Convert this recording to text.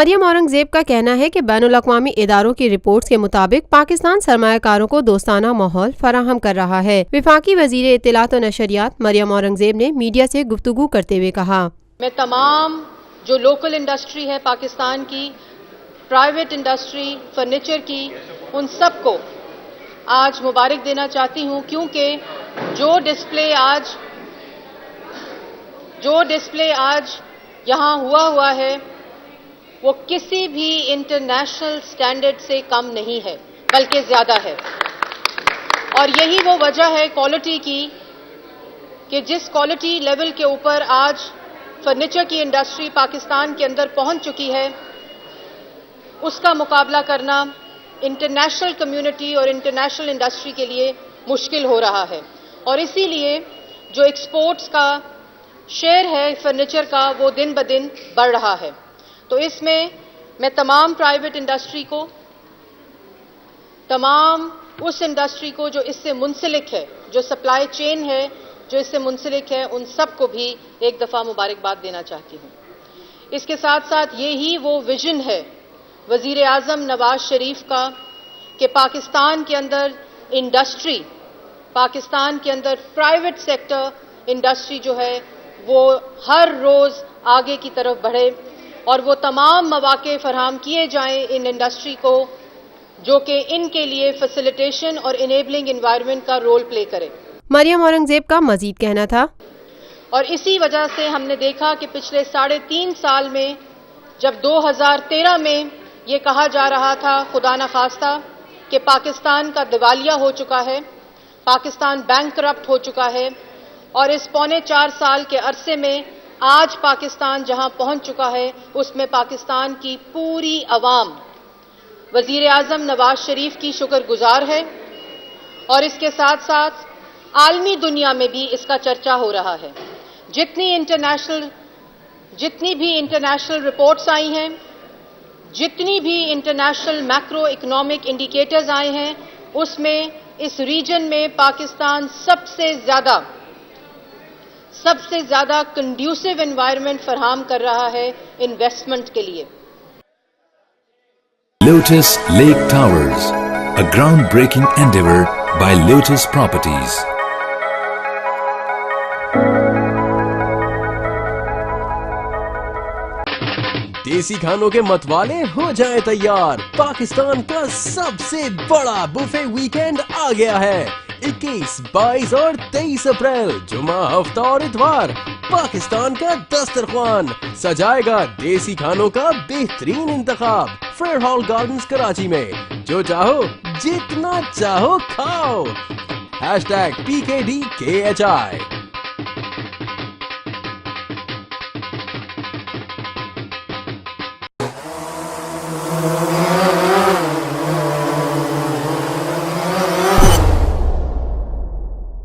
مریم اورنگزیب کا کہنا ہے کہ بین الاقوامی اداروں کی رپورٹس کے مطابق پاکستان سرمایہ کاروں کو دوستانہ ماحول فراہم کر رہا ہے۔ وفاقی وزیر اطلاعات و نشریات مریم اورنگزیب نے میڈیا سے گفتگو کرتے ہوئے کہا، میں تمام جو لوکل انڈسٹری ہے پاکستان کی، پرائیویٹ انڈسٹری، فرنیچر کی، ان سب کو آج مبارک دینا چاہتی ہوں، کیونکہ جو ڈسپلے آج یہاں ہوا ہے وہ کسی بھی انٹرنیشنل سٹینڈرڈ سے کم نہیں ہے، بلکہ زیادہ ہے۔ اور یہی وہ وجہ ہے کوالٹی کی کہ جس کوالٹی لیول کے اوپر آج فرنیچر کی انڈسٹری پاکستان کے اندر پہنچ چکی ہے، اس کا مقابلہ کرنا انٹرنیشنل کمیونٹی اور انٹرنیشنل انڈسٹری کے لیے مشکل ہو رہا ہے۔ اور اسی لیے جو ایکسپورٹس کا شیئر ہے فرنیچر کا وہ دن بدن بڑھ رہا ہے۔ تو اس میں تمام پرائیویٹ انڈسٹری کو، تمام اس انڈسٹری کو جو اس سے منسلک ہے، جو سپلائی چین ہے جو اس سے منسلک ہے، ان سب کو بھی ایک دفعہ مبارکباد دینا چاہتی ہوں۔ اس کے ساتھ ساتھ یہی وہ ویژن ہے وزیر اعظم نواز شریف کا کہ پاکستان کے اندر انڈسٹری، پاکستان کے اندر پرائیویٹ سیکٹر انڈسٹری جو ہے وہ ہر روز آگے کی طرف بڑھے اور وہ تمام مواقع فراہم کیے جائیں ان انڈسٹری کو جو کہ ان کے لیے فیسیلیٹیشن اور انیبلنگ انوائرمنٹ کا رول پلے کرے۔ مریم اورنگزیب کا مزید کہنا تھا، اور اسی وجہ سے ہم نے دیکھا کہ پچھلے 3.5 سال میں جب 2013 میں یہ کہا جا رہا تھا خدا نخواستہ کہ پاکستان کا دیوالیہ ہو چکا ہے، پاکستان بینک کرپٹ ہو چکا ہے، اور اس 4.25 سال کے عرصے میں آج پاکستان جہاں پہنچ چکا ہے اس میں پاکستان کی پوری عوام وزیر اعظم نواز شریف کی شکر گزار ہے، اور اس کے ساتھ ساتھ عالمی دنیا میں بھی اس کا چرچا ہو رہا ہے۔ جتنی بھی انٹرنیشنل رپورٹس آئی ہیں، جتنی بھی انٹرنیشنل میکرو اکنامک انڈیکیٹرز آئے ہیں، اس میں اس ریجن میں پاکستان سب سے زیادہ کنڈیوسو انوائرمنٹ فراہم کر رہا ہے انویسٹمنٹ کے لیے۔ Lotus Lake Towers, a groundbreaking endeavor by Lotus Properties. دیسی کھانوں کے متوالے ہو جائیں تیار، پاکستان کا سب سے بڑا بوفے ویکینڈ آ گیا ہے۔ 21، 22 اور 23 اپریل جمعہ، ہفتہ اور اتوار پاکستان کا دسترخوان سجائے گا دیسی کھانوں کا بہترین انتخاب فیئر ہال گارڈنز کراچی میں۔ جو چاہو جتنا چاہو کھاؤ۔ #PKDKHI